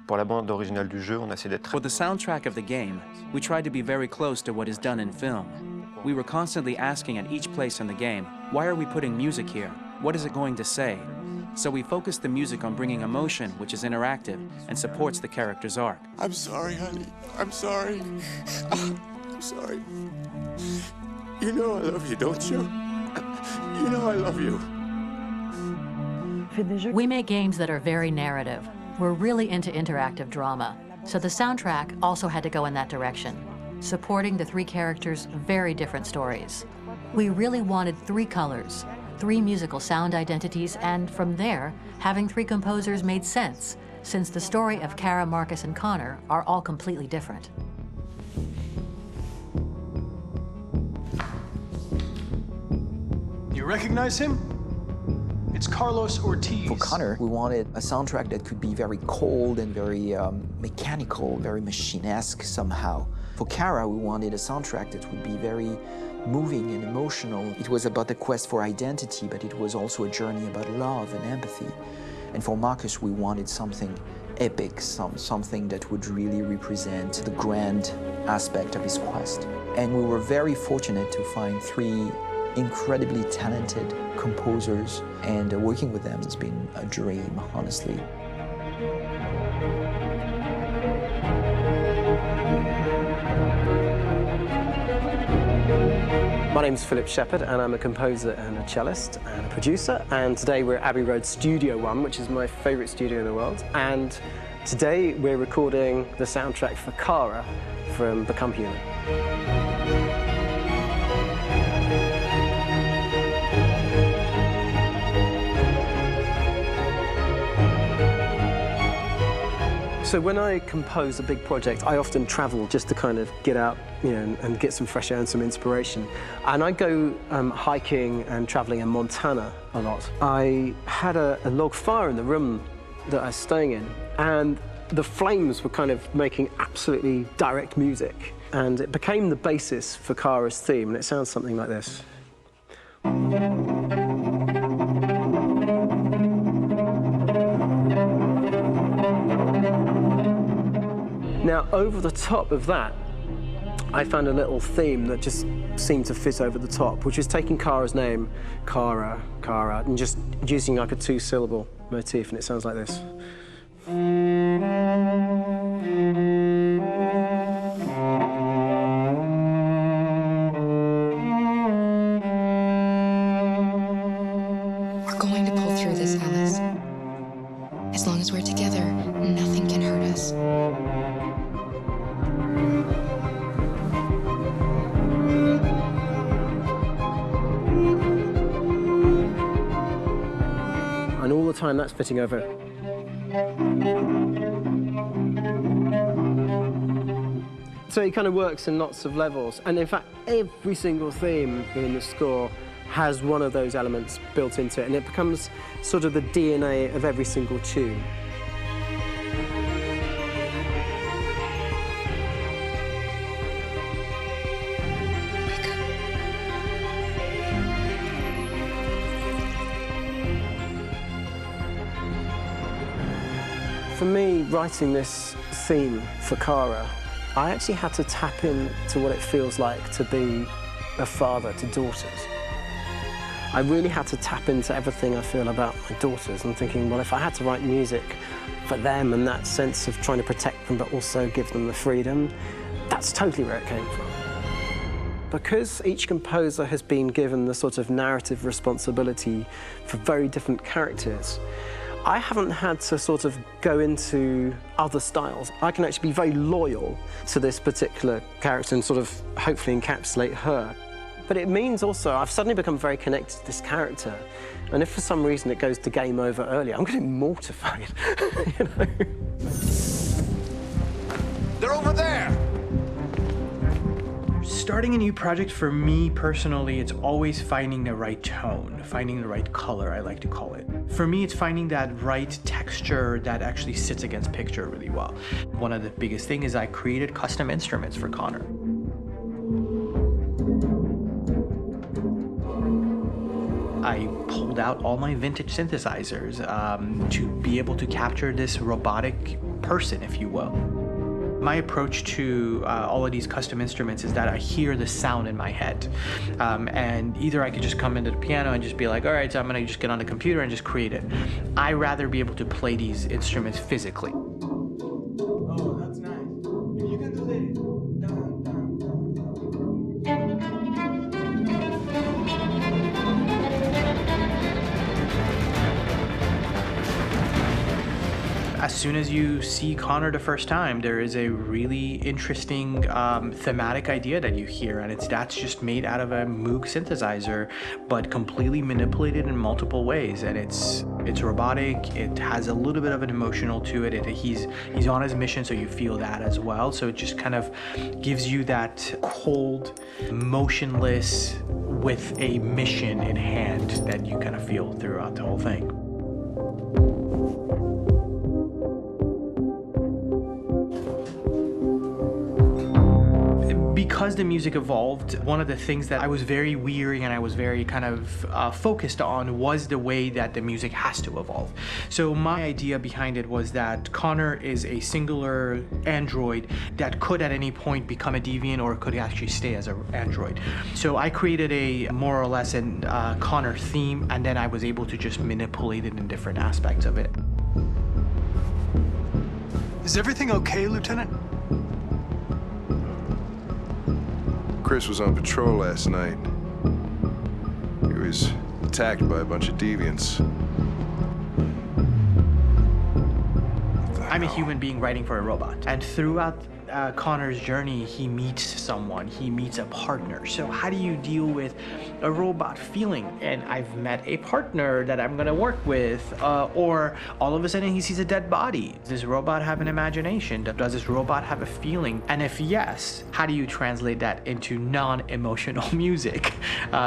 Pour la bande originale du jeu, on a essayé d'être For the soundtrack of the game, we tried to be very close to what is done in film. We were constantly asking at each place in the game, why are we putting music here? What is it going to say? So we focused the music on bringing emotion, which is interactive, and supports the character's arc. I'm sorry, honey. I'm sorry. I'm sorry. You know I love you, don't you? You know I love you. We make games that are very narrative. We're really into interactive drama. So the soundtrack also had to go in that direction, supporting the three characters' very different stories. We really wanted three colors, three musical sound identities, and from there, having three composers made sense, since the story of Kara, Marcus, and Connor are all completely different. You recognize him? It's Carlos Ortiz. For Connor, we wanted a soundtrack that could be very cold and very mechanical, very machine-esque somehow. For Kara, we wanted a soundtrack that would be very moving and emotional. It was about the quest for identity, but it was also a journey about love and empathy. And for Marcus, we wanted something epic, something that would really represent the grand aspect of his quest. And we were very fortunate to find three incredibly talented composers, and working with them has been a dream, honestly. My name's Philip Shepherd, and I'm a composer and a cellist and a producer. And today we're at Abbey Road Studio One, which is my favourite studio in the world. And today we're recording the soundtrack for Kara from Become Human. So when I compose a big project, I often travel just to kind of get out, and get some fresh air and some inspiration. And I go hiking and traveling in Montana a lot. I had a log fire in the room that I was staying in, and the flames were kind of making absolutely direct music. And it became the basis for Kara's theme, and it sounds something like this. Now, over the top of that, I found a little theme that just seemed to fit over the top, which is taking Kara's name, Kara, Kara, and just using like a two-syllable motif, and it sounds like this. We're going to pull through this, Alice. As long as we're together, nothing can hurt us. And all the time that's fitting over. So it kind of works in lots of levels. And in fact, every single theme in the score has one of those elements built into it, and it becomes sort of the DNA of every single tune. For me, writing this theme for Kara, I actually had to tap into what it feels like to be a father to daughters. I really had to tap into everything I feel about my daughters and thinking, well, if I had to write music for them and that sense of trying to protect them but also give them the freedom, that's totally where it came from. Because each composer has been given the sort of narrative responsibility for very different characters, I haven't had to sort of go into other styles. I can actually be very loyal to this particular character and sort of hopefully encapsulate her. But it means also I've suddenly become very connected to this character. And if for some reason it goes to game over early, I'm getting mortified, They're over there! Starting a new project for me personally, it's always finding the right tone, finding the right color, I like to call it. For me, it's finding that right texture that actually sits against picture really well. One of the biggest things is I created custom instruments for Connor. I pulled out all my vintage synthesizers to be able to capture this robotic person, if you will. My approach to all of these custom instruments is that I hear the sound in my head. And either I could just come into the piano and just be like, all right, so I'm gonna just get on the computer and just create it. I rather be able to play these instruments physically. Oh, that's nice. If you can do the dun, dun, dun. As soon as you see Connor the first time, there is a really interesting thematic idea that you hear, and that's just made out of a Moog synthesizer, but completely manipulated in multiple ways. And it's robotic. It has a little bit of an emotional to it. He's on his mission, so you feel that as well. So it just kind of gives you that cold, motionless, with a mission in hand that you kind of feel throughout the whole thing. Because the music evolved, one of the things that I was very weary and I was very kind of focused on was the way that the music has to evolve. So my idea behind it was that Connor is a singular android that could at any point become a deviant or could actually stay as an android. So I created a more or less an Connor theme, and then I was able to just manipulate it in different aspects of it. Is everything okay, Lieutenant? Chris was on patrol last night. He was attacked by a bunch of deviants. I'm a human being writing for a robot. And throughout Connor's journey, he meets someone, he meets a partner. So how do you deal with a robot feeling? And I've met a partner that I'm gonna work with, or all of a sudden he sees a dead body. Does this robot have an imagination? Does this robot have a feeling? And if yes, how do you translate that into non-emotional music?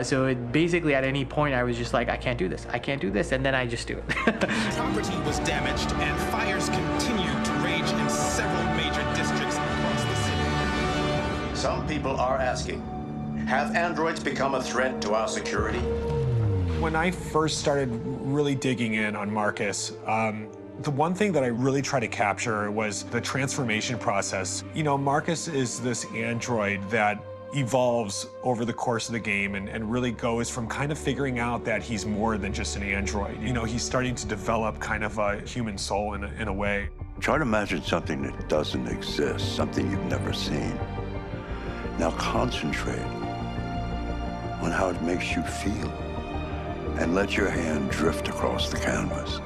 So it basically at any point I was just like, I can't do this, and then I just do it. Property was damaged and fires continued to rage in several major districts across the city. Some people are asking, have androids become a threat to our security? When I first started really digging in on Marcus, the one thing that I really tried to capture was the transformation process. You know, Marcus is this android that evolves over the course of the game and really goes from kind of figuring out that he's more than just an android. You know, he's starting to develop kind of a human soul in a way. Try to imagine something that doesn't exist, something you've never seen. Now concentrate on how it makes you feel and let your hand drift across the canvas.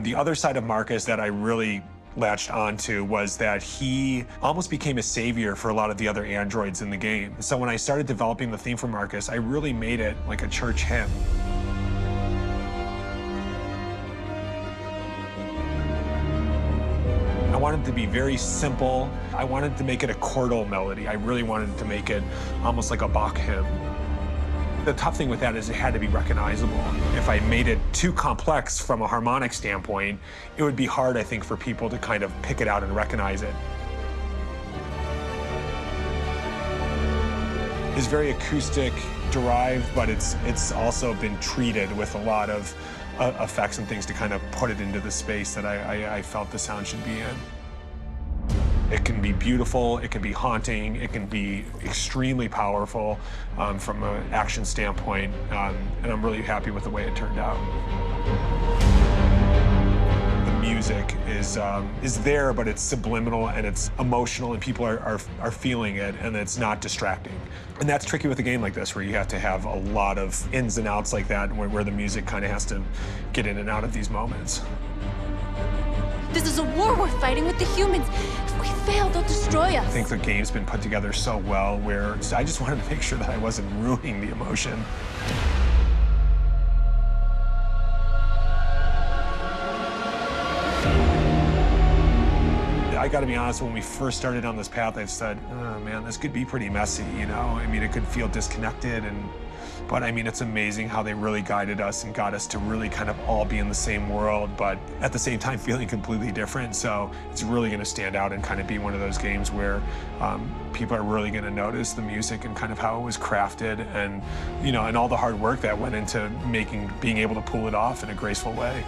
The other side of Marcus that I really latched onto was that he almost became a savior for a lot of the other androids in the game. So when I started developing the theme for Marcus, I really made it like a church hymn. I wanted it to be very simple. I wanted to make it a chordal melody. I really wanted to make it almost like a Bach hymn. The tough thing with that is it had to be recognizable. If I made it too complex from a harmonic standpoint, it would be hard, I think, for people to kind of pick it out and recognize it. It's very acoustic derived, but it's also been treated with a lot of effects and things to kind of put it into the space that I felt the sound should be in. It can be beautiful, it can be haunting, it can be extremely powerful from an action standpoint, and I'm really happy with the way it turned out. The music is there, but it's subliminal and it's emotional, and people are feeling it, and it's not distracting. And that's tricky with a game like this, where you have to have a lot of ins and outs like that, where the music kind of has to get in and out of these moments. This is a war we're fighting with the humans. If we fail, they'll destroy us. I think the game's been put together so well where I just wanted to make sure that I wasn't ruining the emotion. I I got to be honest, when we first started on this path, I said, oh man, this could be pretty messy, you know? I mean, it could feel disconnected, but I mean, it's amazing how they really guided us and got us to really kind of all be in the same world, but at the same time feeling completely different. So it's really going to stand out and kind of be one of those games where people are really going to notice the music and kind of how it was crafted, and you know, and all the hard work that went into being able to pull it off in a graceful way.